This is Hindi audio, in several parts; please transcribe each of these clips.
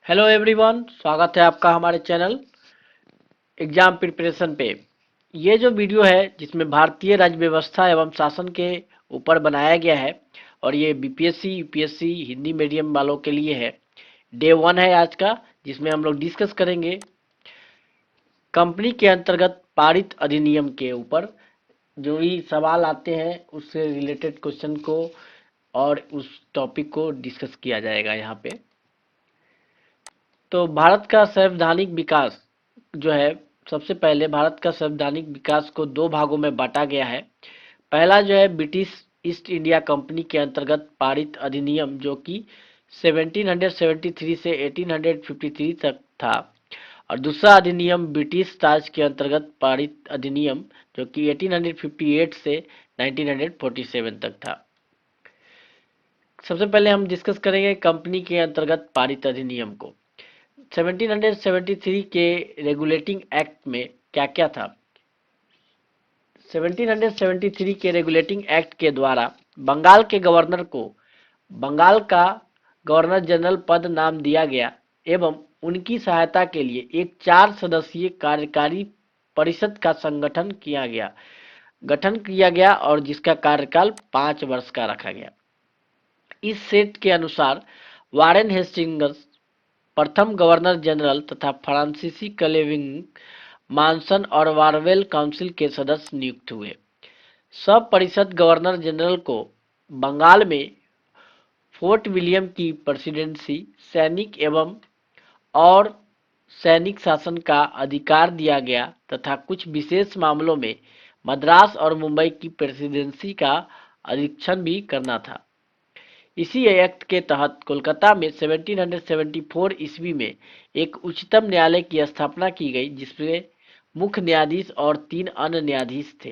हेलो एवरीवन, स्वागत है आपका हमारे चैनल एग्जाम प्रिपरेशन पे। ये जो वीडियो है जिसमें भारतीय राज्य व्यवस्था एवं शासन के ऊपर बनाया गया है और ये बीपीएससी यूपीएससी हिंदी मीडियम वालों के लिए है। डे 1 है आज का, जिसमें हम लोग डिस्कस करेंगे कंपनी के अंतर्गत पारित अधिनियम के ऊपर जो भी सवाल आते हैं उससे रिलेटेड क्वेश्चन को और उस टॉपिक को डिस्कस किया जाएगा यहाँ पे। तो भारत का संवैधानिक विकास जो है, सबसे पहले भारत का संवैधानिक विकास को दो भागों में बांटा गया है। पहला जो है ब्रिटिश ईस्ट इंडिया कंपनी के अंतर्गत पारित अधिनियम जो कि 1773 से 1853 तक था, और दूसरा अधिनियम ब्रिटिश राज के अंतर्गत पारित अधिनियम जो कि 1858 से 1947 तक था। सबसे पहले हम डिस्कस करेंगे कंपनी के अंतर्गत पारित अधिनियम को। 1773 के रेगुलेटिंग एक्ट में क्या क्या था? 1773 के रेगुलेटिंग एक्ट के द्वारा बंगाल के गवर्नर को बंगाल का गवर्नर जनरल पद नाम दिया गया एवं उनकी सहायता के लिए एक 4 सदस्यीय कार्यकारी परिषद का गठन किया गया और जिसका कार्यकाल 5 वर्ष का रखा गया। इस सेट के अनुसार वारेन हेस्टिंग्स प्रथम गवर्नर जनरल तथा फ्रांसीसी क्लेवेंग, मानसन और वारवेल काउंसिल के सदस्य नियुक्त हुए। सब परिषद गवर्नर जनरल को बंगाल में फोर्ट विलियम की प्रेसिडेंसी, सैनिक एवं और सैनिक शासन का अधिकार दिया गया तथा कुछ विशेष मामलों में मद्रास और मुंबई की प्रेसिडेंसी का अधीक्षण भी करना था। इसी एक्ट के तहत कोलकाता में 1774 ईस्वी में एक उच्चतम न्यायालय की स्थापना की गई, जिसमें मुख्य न्यायाधीश और 3 अन्य न्यायाधीश थे।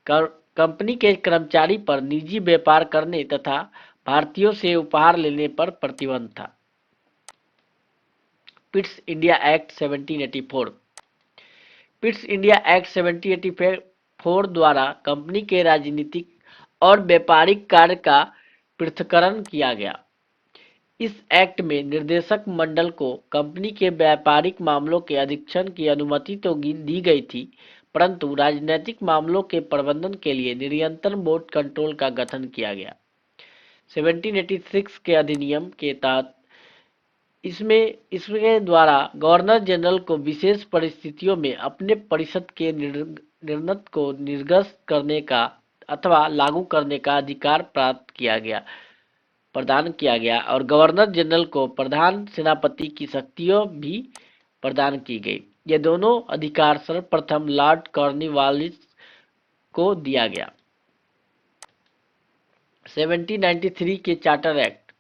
कंपनी के कर्मचारी पर निजी व्यापार करने तथा भारतीयों से उपहार लेने पर प्रतिबंध था। Pitt's India act 1784। Pitt's India act 1784 द्वारा कंपनी के राजनीतिक और व्यापारिक कार्य का पृथक्करण किया गया। इस एक्ट में निर्देशक मंडल को कंपनी के व्यापारिक मामलों के अधीक्षण की अनुमति तो दी गई थी, परंतु राजनीतिक मामलों के प्रबंधन के लिए नियंत्रण बोर्ड कंट्रोल का गठन किया गया। 1786 के अधिनियम के तहत इसके द्वारा गवर्नर जनरल को विशेष परिस्थितियों में अपने परिषद के निर्णय को निर्गत करने का अथवा लागू करने का अधिकार प्रदान किया गया और गवर्नर जनरल को प्रधान सेनापति की शक्तियां भी प्रदान की गई। ये दोनों अधिकार सर्वप्रथम लॉर्ड कॉर्नवालिस को दिया गया। 1793 के चार्टर एक्ट,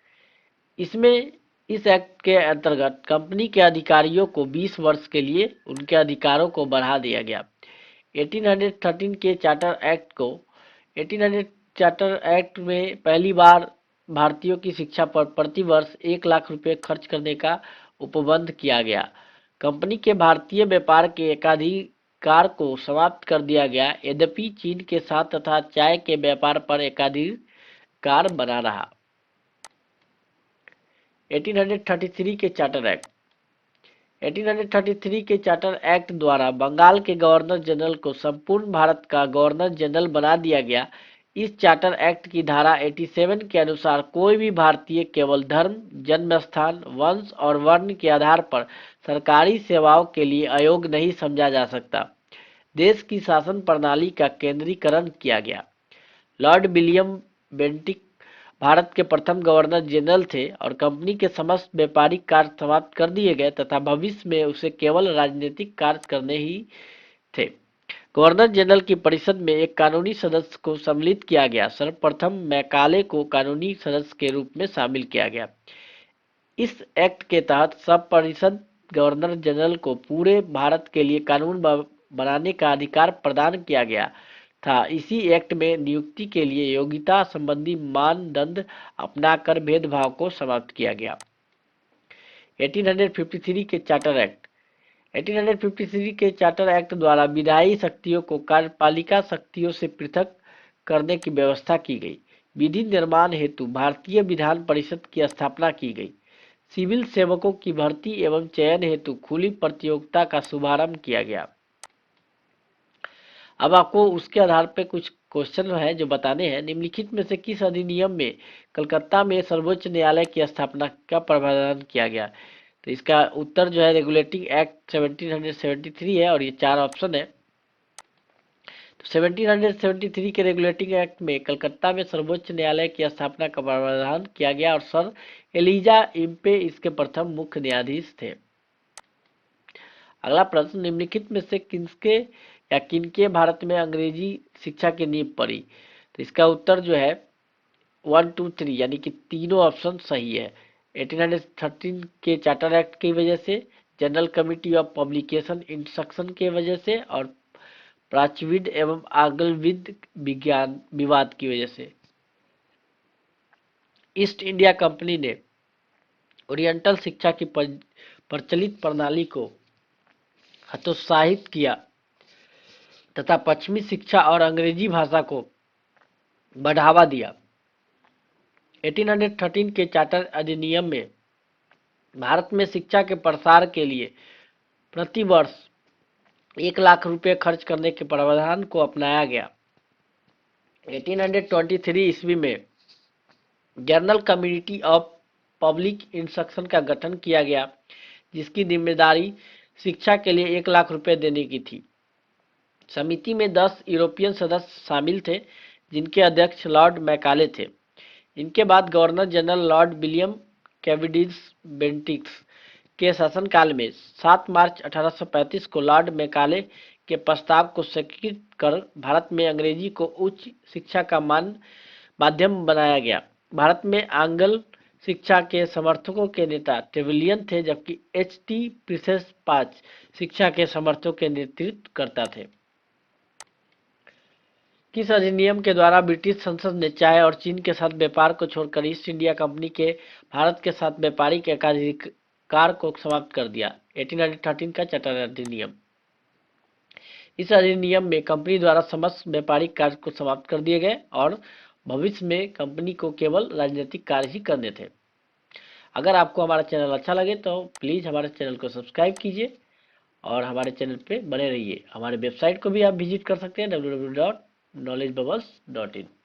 इस एक्ट के अंतर्गत कंपनी के अधिकारियों को 20 वर्ष के लिए उनके अधिकारों को बढ़ा दिया गया। 1813 के चार्टर एक्ट को 1800 चार्टर एक्ट में पहली बार भारतीयों की शिक्षा पर प्रति वर्ष 1 लाख रुपए खर्च करने का उपबंध किया गया। कंपनी के भारतीय व्यापार के एकाधिकार को समाप्त कर दिया गया, यद्यपि चीन के साथ तथा चाय के व्यापार पर एकाधिकार बना रहा। 1833 के चार्टर एक्ट 1833 के चार्टर एक्ट द्वारा बंगाल के गवर्नर जनरल को संपूर्ण भारत का गवर्नर जनरल बना दिया गया। इस चार्टर एक्ट की धारा 87 के अनुसार कोई भी भारतीय केवल धर्म, जन्म स्थान, वंश और वर्ण के आधार पर सरकारी सेवाओं के लिए अयोग्य नहीं समझा जा सकता। देश की शासन प्रणाली का केंद्रीकरण किया गया। लॉर्ड विलियम बेंटिक भारत के प्रथम गवर्नर जनरल थे और कंपनी के समस्त व्यापारिक कार्य समाप्त कर दिए गए तथा भविष्य में उसे केवल राजनीतिक कार्य करने ही थे। गवर्नर जनरल की परिषद में एक कानूनी सदस्य को सम्मिलित किया गया। सर्वप्रथम मैकाले को कानूनी सदस्य के रूप में शामिल किया गया। इस एक्ट के तहत सब परिषद गवर्नर जनरल को पूरे भारत के लिए कानून बनाने का अधिकार प्रदान किया गया था। इसी एक्ट में नियुक्ति के लिए योग्यता संबंधी मानदंड अपनाकर भेदभाव को समाप्त किया गया। 1853 के चार्टर एक्ट 1853 के चार्टर एक्ट द्वारा विधायी शक्तियों को कार्यपालिका शक्तियों से पृथक करने की व्यवस्था की गई। विधि निर्माण हेतु भारतीय विधान परिषद की स्थापना की गई। सिविल सेवकों की भर्ती एवं चयन हेतु खुली प्रतियोगिता का शुभारंभ किया गया। अब आपको उसके आधार पे कुछ क्वेश्चन है जो बताने हैं। निम्नलिखित में से किस अधिनियम में कलकत्ता में सर्वोच्च न्यायालय की स्थापना का प्रावधान किया गया? तो इसका उत्तर जो है रेगुलेटिंग एक्ट 1773 है और ये 4 ऑप्शन है। तो 1773 के रेगुलेटिंग एक्ट में कलकत्ता में सर्वोच्च न्यायालय की स्थापना का प्रावधान किया गया और सर एलिजा इम्पे इसके प्रथम मुख्य न्यायाधीश थे। अगला प्रश्न, निम्नलिखित में से किसके या किनके भारत में अंग्रेजी शिक्षा की नींव पड़ी? तो इसका उत्तर जो है 1, 2, 3 यानी कि तीनों ऑप्शन सही है। 1813 के चार्टर एक्ट की वजह से, general committee of publication instruction के वजह से और प्राच्यविद एवं आंग्लविद विज्ञान विवाद की वजह से। ईस्ट इंडिया कंपनी ने ओरिएंटल शिक्षा की प्रचलित प्रणाली को हतोत्साहित किया तथा पश्चिमी शिक्षा और अंग्रेजी भाषा को बढ़ावा दिया। 1813 के चार्टर अधिनियम में भारत में शिक्षा के प्रसार के लिए प्रति वर्ष 1 लाख रुपए खर्च करने के प्रावधान को अपनाया गया। 1823 ईस्वी में general community of public instruction का गठन किया गया, जिसकी जिम्मेदारी शिक्षा के लिए 1 लाख रुपए देने की थी। समिति में 10 यूरोपियन सदस्य शामिल थे, जिनके अध्यक्ष लॉर्ड मैकाले थे। इनके बाद गवर्नर जनरल लॉर्ड विलियम कैविडिस बेंटिक्स के शासनकाल में 7 मार्च 1835 को लॉर्ड मैकाले के प्रस्ताव को स्वीकृत कर भारत में अंग्रेजी को उच्च शिक्षा का माध्यम बनाया गया। भारत में आंग्ल शिक्षा के समर्थकों के नेता ट्रेविलियन थे, जबकि H.T. प्रिंसेस पाच शिक्षा के समर्थकों के नेतृत्व करता थे। किस अधिनियम के द्वारा ब्रिटिश संसद ने चाय और चीन के साथ व्यापार को छोड़कर ईस्ट इंडिया कंपनी के भारत के साथ व्यापारिक एकाधिकार को समाप्त कर दिया? 1813 का चार्टर अधिनियम। इस अधिनियम में कंपनी द्वारा समस्त व्यापारिक कार्य को समाप्त कर दिए गए और भविष्य में कंपनी को केवल राजनीतिक कार्य ही करने थे। अगर आपको हमारा चैनल अच्छा लगे तो प्लीज़ हमारे चैनल को सब्सक्राइब कीजिए और हमारे चैनल पे बने रहिए। हमारे वेबसाइट को भी आप विजिट कर सकते हैं www.knowledgebubbles.in।